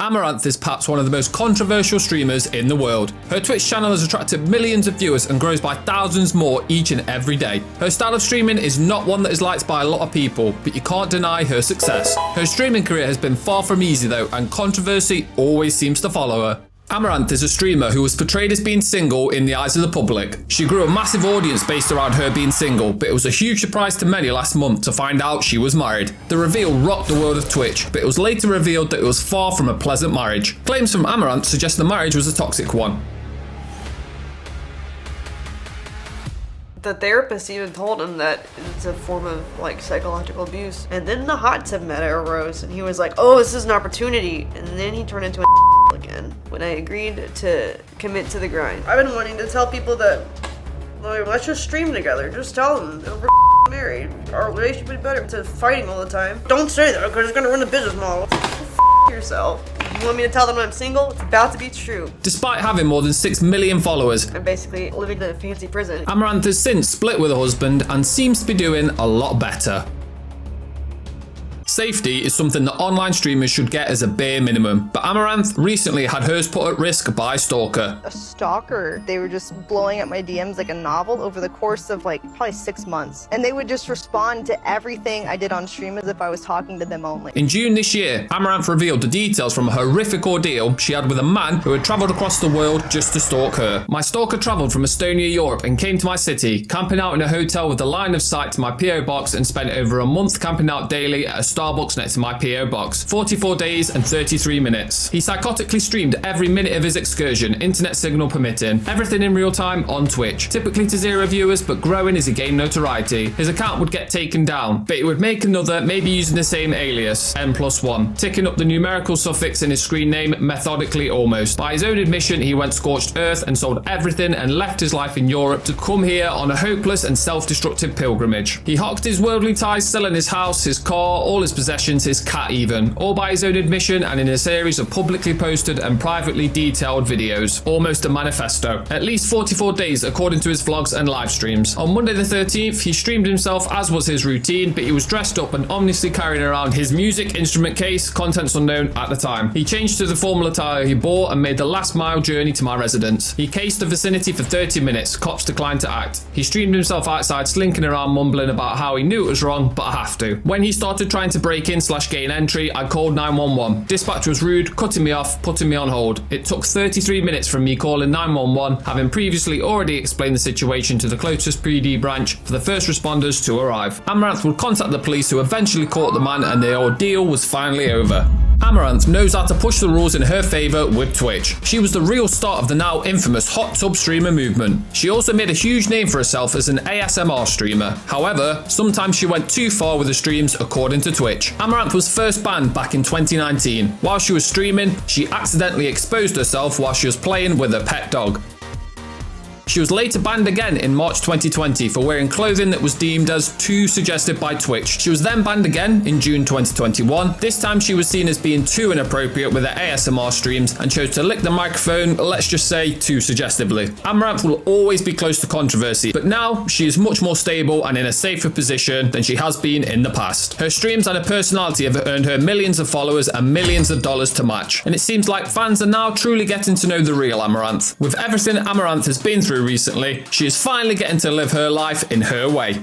Amouranth is perhaps one of the most controversial streamers in the world. Her Twitch channel has attracted millions of viewers and grows by thousands more each and every day. Her style of streaming is not one that is liked by a lot of people, but you can't deny her success. Her streaming career has been far from easy though, and controversy always seems to follow her. Amouranth is a streamer who was portrayed as being single in the eyes of the public. She grew a massive audience based around her being single, but it was a huge surprise to many last month to find out she was married. The reveal rocked the world of Twitch, but it was later revealed that it was far from a pleasant marriage. Claims from Amouranth suggest the marriage was a toxic one. The therapist even told him that it's a form of psychological abuse. And then the hot tub meta arose and he was like, oh, this is an opportunity. And then he turned into a again when I agreed to commit to the grind. I've been wanting to tell people that, let's just stream together. Just tell them that we're married. Our relationship would be better to fighting all the time. Don't say that because it's gonna ruin the business model. Yourself. You want me to tell them I'm single? It's about to be true. Despite having more than 6 million followers, I'm basically living in a fancy prison. Amouranth has since split with her husband and seems to be doing a lot better. Safety is something that online streamers should get as a bare minimum, but Amouranth recently had hers put at risk by a stalker. A stalker. They were just blowing up my DMs like a novel over the course of probably 6 months. And they would just respond to everything I did on stream as if I was talking to them only. In June this year, Amouranth revealed the details from a horrific ordeal she had with a man who had travelled across the world just to stalk her. My stalker travelled from Estonia, Europe and came to my city, camping out in a hotel with a line of sight to my PO box and spent over a month camping out daily at a Starbucks next to my PO box. 44 days and 33 minutes. He psychotically streamed every minute of his excursion, internet signal permitting, everything in real time on Twitch. Typically to 0 viewers, but growing as he gained notoriety. His account would get taken down, but he would make another, maybe using the same alias, N+1, ticking up the numerical suffix in his screen name methodically almost. By his own admission, he went scorched earth and sold everything and left his life in Europe to come here on a hopeless and self-destructive pilgrimage. He hocked his worldly ties, selling his house, his car, all his possessions, his cat even, all by his own admission and in a series of publicly posted and privately detailed videos. Almost a manifesto. At least 44 days according to his vlogs and live streams. On Monday the 13th, he streamed himself as was his routine, but he was dressed up and ominously carrying around his music instrument case, contents unknown at the time. He changed to the formal attire he bore and made the last mile journey to my residence. He cased the vicinity for 30 minutes. Cops declined to act. He streamed himself outside, slinking around mumbling about how he knew it was wrong, but I have to. When he started trying to break in/gain entry, I called 911. Dispatch was rude, cutting me off, putting me on hold. It took 33 minutes from me calling 911, having previously already explained the situation to the closest PD branch for the first responders to arrive. Amouranth would contact the police, who eventually caught the man, and the ordeal was finally over. Amouranth knows how to push the rules in her favour with Twitch. She was the real start of the now infamous hot tub streamer movement. She also made a huge name for herself as an ASMR streamer. However, sometimes she went too far with the streams according to Twitch. Amouranth was first banned back in 2019. While she was streaming, she accidentally exposed herself while she was playing with her pet dog. She was later banned again in March 2020 for wearing clothing that was deemed as too suggestive by Twitch. She was then banned again in June 2021. This time she was seen as being too inappropriate with her ASMR streams and chose to lick the microphone, let's just say, too suggestively. Amouranth will always be close to controversy, but now she is much more stable and in a safer position than she has been in the past. Her streams and her personality have earned her millions of followers and millions of dollars to match, and it seems like fans are now truly getting to know the real Amouranth. With everything Amouranth has been through recently, she is finally getting to live her life in her way.